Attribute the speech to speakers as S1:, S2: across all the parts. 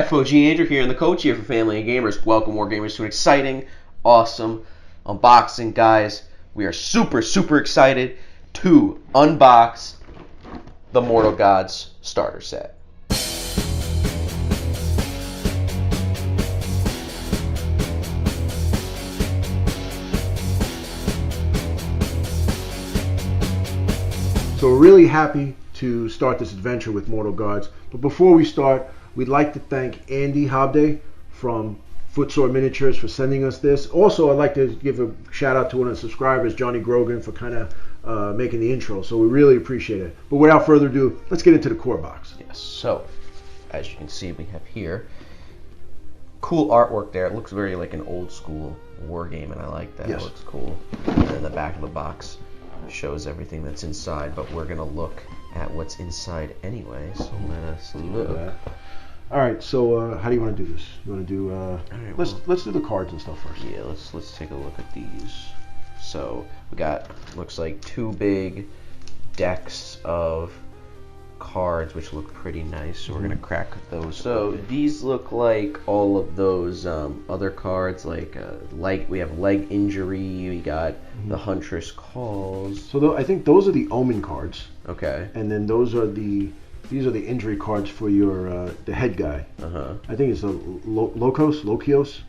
S1: FOG Andrew here, and the coach here for Family and Gamers. Welcome, Wargamers, to an exciting, awesome unboxing, guys. We are super, super excited to unbox the Mortal Gods starter set.
S2: So we're really happy to start this adventure with Mortal Gods. But before we start, we'd like to thank Andy Hobday from Footsore Miniatures for sending us this. Also, I'd like to give a shout out to one of the subscribers, Johnny Grogan, for kind of making the intro. So we really appreciate it. But without further ado, let's get into the core box.
S1: Yes, so as you can see, we have here cool artwork there. It looks very like an old school war game, and I like that.
S2: Yes.
S1: It looks cool. And then the back of the box shows everything that's inside, but we're going to look at what's inside anyway, so let us look.
S2: All right, so how do you want to do this? You want to do
S1: right,
S2: let's do the cards and stuff first.
S1: Yeah, let's take a look at these. So we got, looks like two big decks of cards which look pretty nice, so we're gonna crack those. So these look like all of those other cards, like we have leg injury, we got the Huntress Calls.
S2: So I think those are the Omen cards.
S1: Okay.
S2: And then these are the injury cards for your the head guy. I think it's a Lokios.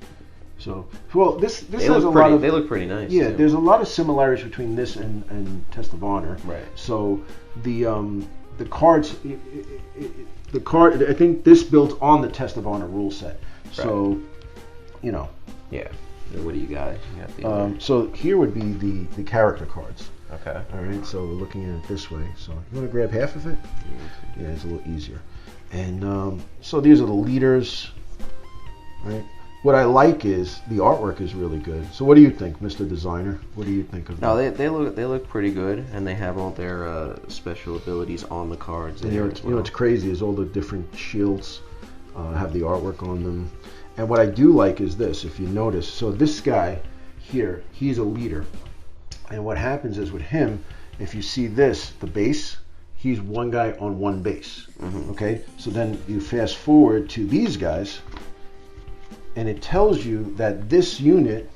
S2: So well, this has a lot of.
S1: They look pretty nice.
S2: Yeah,
S1: too.
S2: there's a lot of similarities between this and Test of Honor.
S1: Right.
S2: So the cards, the card. I think this built on the Test of Honor rule set. So, you know.
S1: Yeah. What do you got? You got the
S2: so here would be the character cards.
S1: Okay.
S2: All right, so we're looking at it this way. So you want to grab half of it? Yeah, it's a little easier. And so these are the leaders, right? What I like is the artwork is really good. So what do you think, Mr. Designer? What do you think of
S1: No, they look pretty good, and they have all their special abilities on the cards.
S2: And you know what's crazy is all the different shields have the artwork on them. And what I do like is this, if you notice. So this guy here, he's a leader. And what happens is with him, if you see this, the base, he's one guy on one base. Okay? So then you fast forward to these guys, and it tells you that this unit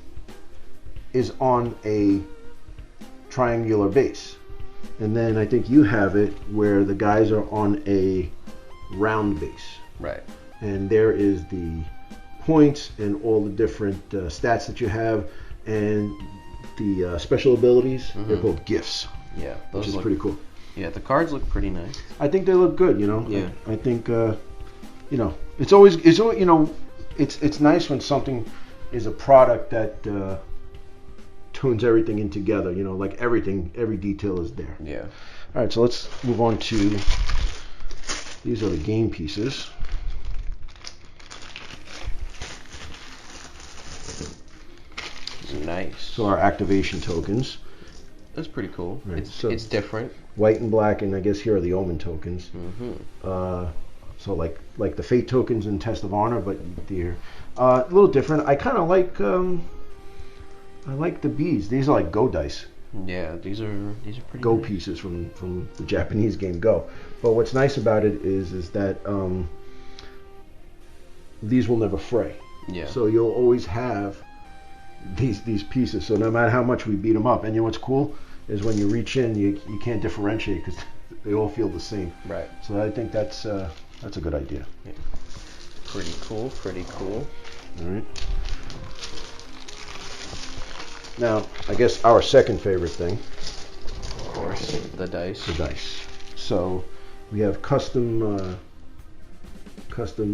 S2: is on a triangular base. And then I think you have it where the guys are on a round base.
S1: Right.
S2: And there is the points and all the different stats that you have, and the special abilities. They're called gifts.
S1: Yeah,
S2: which is pretty cool.
S1: Yeah, the cards look pretty nice.
S2: I think they look good. You know.
S1: Yeah.
S2: I think you know, it's always you know, it's nice when something is a product that tunes everything in together. You know, like every detail is there.
S1: Yeah.
S2: All right, so let's move on to these are the game pieces.
S1: Nice.
S2: So our activation tokens.
S1: That's pretty cool.
S2: Right.
S1: It's different.
S2: White and black, and I guess here are the Omen tokens. So like the Fate tokens in Test of Honor, but they're a little different. I kind of like I like the bees. These are like Go dice.
S1: Yeah, these are pretty
S2: Go
S1: nice.
S2: pieces from the Japanese game Go. But what's nice about it is that these will never fray.
S1: Yeah.
S2: So you'll always have these pieces. So no matter how much we beat them up, and you know what's cool is when you reach in, you can't differentiate because they all feel the same.
S1: Right.
S2: So I think that's a good idea.
S1: Yeah. Pretty cool. Pretty cool.
S2: All right. Now, I guess our second favorite thing,
S1: Of course, the dice.
S2: the dice. So we have custom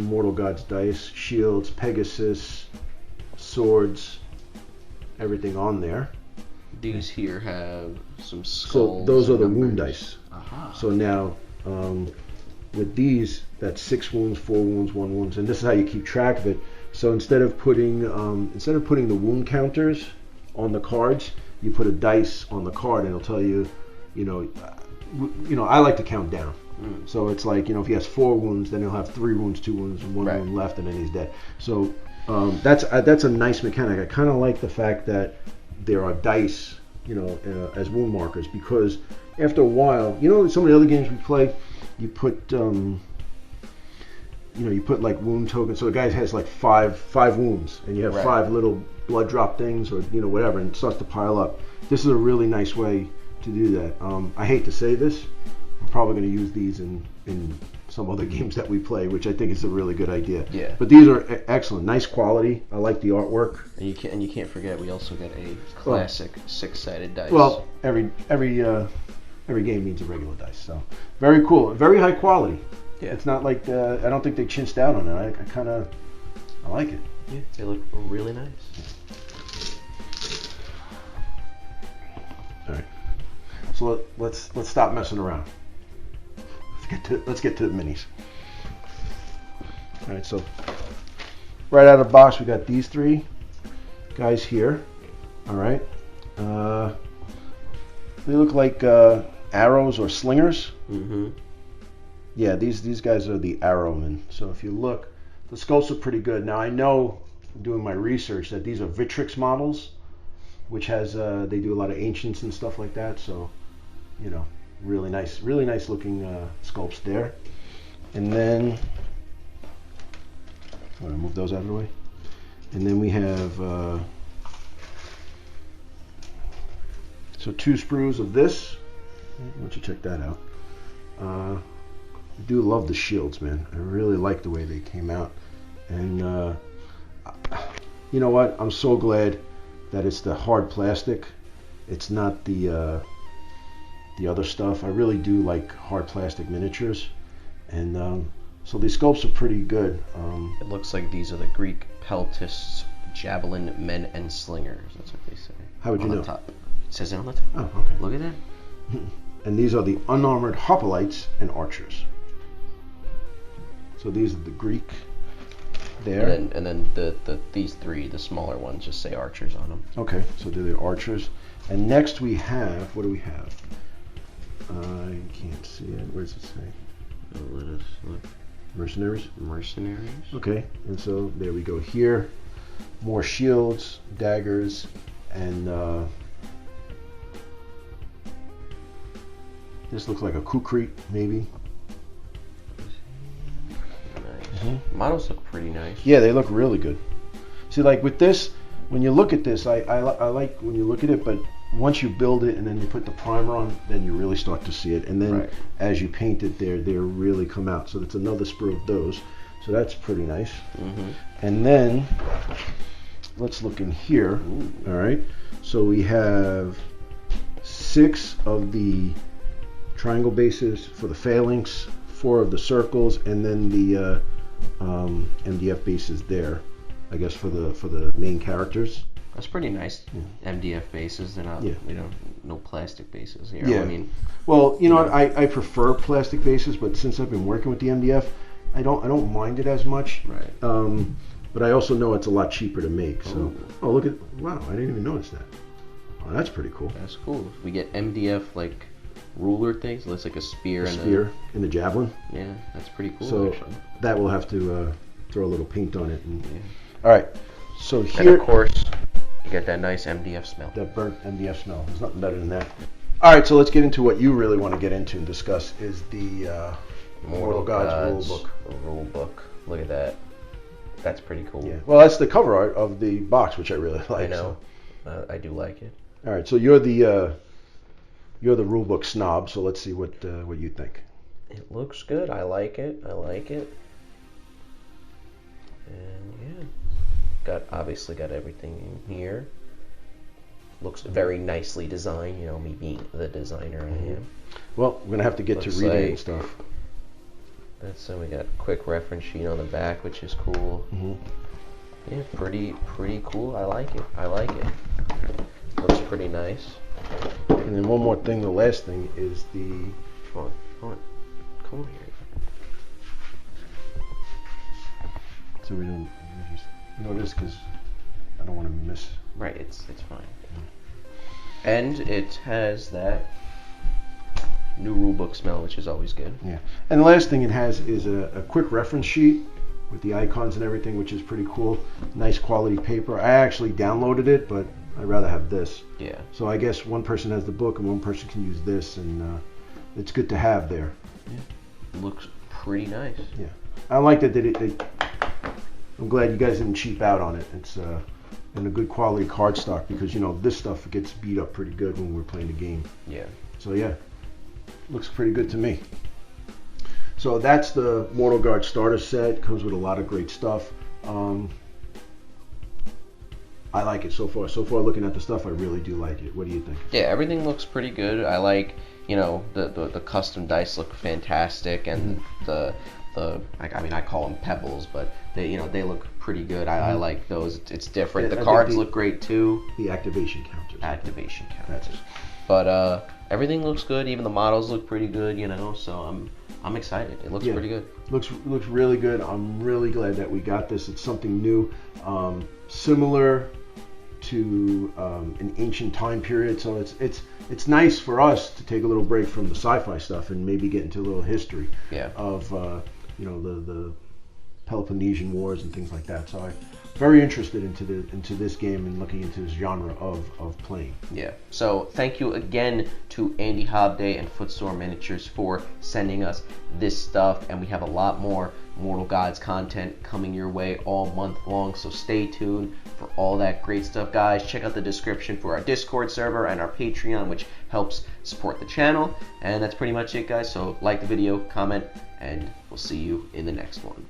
S2: Mortal Gods dice, shields, Pegasus, swords, everything on there.
S1: These here have some skulls.
S2: So those are the
S1: numbers.
S2: wound dice. So now with these, that's 6 wounds, 4 wounds, 1 wounds, and this is how you keep track of it. So instead of putting the wound counters on the cards, you put a dice on the card, and it'll tell you, you know, I like to count down. So it's like, you know, if he has 4 wounds, then he'll have 3 wounds, 2 wounds, and 1 wound left, and then he's dead. So that's a nice mechanic. I kind of like the fact that there are dice, you know, as wound markers, because after a while, you know, some of the other games we play, you put you put like wound tokens. So the guy has like five wounds, and you have 5 little blood drop things, or whatever, and it starts to pile up. This is a really nice way to do that. I hate to say this, I'm probably going to use these in some other games that we play, which I think is a really good idea.
S1: Yeah.
S2: But these are excellent, nice quality. I like the artwork.
S1: And you can't forget, we also got a classic 6-sided dice.
S2: Well, every game needs a regular dice, so very cool, very high quality.
S1: Yeah.
S2: It's not like I don't think they chinched out on it. I like it.
S1: Yeah, they look really nice.
S2: All right, so let's stop messing around. Let's get to the minis. All right, so right out of the box we got these 3 guys here. All right, they look like arrows or slingers.
S1: Mm-hmm.
S2: Yeah, these guys are the arrowmen. So if you look, the sculpts are pretty good. Now I know, doing my research, that these are Vitrix models, which has they do a lot of ancients and stuff like that. So, really nice looking sculpts there. And then I'm gonna move those out of the way. And then we have so 2 sprues of this. Why don't you check that out? I do love the shields, man. I really like the way they came out. And you know what? I'm so glad that it's the hard plastic. It's not the other stuff. I really do like hard plastic miniatures. And so these sculpts are pretty good.
S1: It looks like these are the Greek peltists, javelin men and slingers. That's what they say.
S2: How would you know?
S1: On the top. It says it on the top.
S2: Oh, okay.
S1: Look at that.
S2: And these are the unarmored hoplites and archers. So these are the Greek there.
S1: And then these 3, the smaller ones, just say archers on them.
S2: Okay, so they're the archers. And next we have, what do we have? I can't see it. Where does it say?
S1: Oh, let us look.
S2: Mercenaries?
S1: Mercenaries.
S2: Okay, and so there we go here. More shields, daggers, and this looks like a kukri, maybe.
S1: Nice.
S2: Mm-hmm.
S1: Models look pretty nice.
S2: Yeah, they look really good. See, like with this, when you look at this, I like when you look at it, but once you build it and then you put the primer on, then you really start to see it. And then as you paint it, they really come out. So that's another sprue of those. So that's pretty nice.
S1: Mm-hmm.
S2: And then let's look in here.
S1: Ooh.
S2: All right. So we have 6 of the triangle bases for the phalanx, 4 of the circles, and then the MDF bases there, I guess, for the main characters.
S1: That's pretty nice. Yeah. MDF bases. They're not.
S2: Yeah.
S1: No plastic bases here.
S2: Yeah.
S1: I mean.
S2: Well, you know what? I prefer plastic bases, but since I've been working with the MDF, I don't mind it as much.
S1: Right.
S2: But I also know it's a lot cheaper to make. So,
S1: oh,
S2: look at, wow! I didn't even notice that. Oh, that's pretty cool.
S1: That's cool. We get MDF like ruler things. Looks like a spear
S2: and a javelin.
S1: Yeah, that's pretty cool.
S2: So
S1: actually.
S2: that we'll have to throw a little paint on it. And,
S1: yeah.
S2: All right. So
S1: and
S2: here,
S1: of course, you get that nice MDF smell.
S2: That burnt MDF smell. There's nothing better than that. All right. So let's get into what you really want to get into and discuss is the Mortal Gods rule book.
S1: Rule book. Look at that. That's pretty cool.
S2: Yeah. Well, that's the cover art of the box, which I really like.
S1: I know. So. I do like it.
S2: All right. So you're the rule book snob. So let's see what you think.
S1: It looks good. I like it. And yeah, obviously got everything in here. Looks very nicely designed. You know, me being the designer I am.
S2: Well, we're gonna have to get to reading and stuff.
S1: So we got a quick reference sheet on the back, which is cool.
S2: Mm-hmm.
S1: Yeah, pretty cool. I like it. Looks pretty nice.
S2: And then one more thing. The last thing is the.
S1: Come on here.
S2: So we don't just notice because I don't want to miss.
S1: Right. It's fine. And it has that new rulebook smell, which is always good.
S2: Yeah. And the last thing it has is a quick reference sheet with the icons and everything, which is pretty cool. Nice quality paper. I actually downloaded it, but I'd rather have this.
S1: Yeah.
S2: So I guess one person has the book and one person can use this, and it's good to have there.
S1: Yeah. Looks pretty nice.
S2: Yeah. I like that I'm glad you guys didn't cheap out on it. It's in a good quality cardstock, because you know this stuff gets beat up pretty good when we're playing the game.
S1: Yeah.
S2: So yeah, looks pretty good to me. So that's the Mortal Guard starter set. Comes with a lot of great stuff. I like it so far. So far, looking at the stuff, I really do like it. What do you think?
S1: Yeah, everything looks pretty good. I like, you know, the custom dice look fantastic, and I mean, I call them pebbles, but they, you know, they look pretty good. I like those. It's different.
S2: Yeah,
S1: the cards look great too.
S2: The activation counters.
S1: Activation counters.
S2: That's it.
S1: But everything looks good. Even the models look pretty good, you know. So I'm excited. It looks pretty good.
S2: Looks really good. I'm really glad that we got this. It's something new, similar to an ancient time period. So it's nice for us to take a little break from the sci-fi stuff and maybe get into a little history of you know, the Peloponnesian Wars and things like that. So I'm very interested into this game and looking into this genre of playing.
S1: Yeah. So thank you again to Andy Hobday and Footsore Miniatures for sending us this stuff, and we have a lot more Mortal Gods content coming your way all month long. So stay tuned for all that great stuff, guys. Check out the description for our Discord server and our Patreon, which helps support the channel. And that's pretty much it, guys. So like the video, comment, and we'll see you in the next one.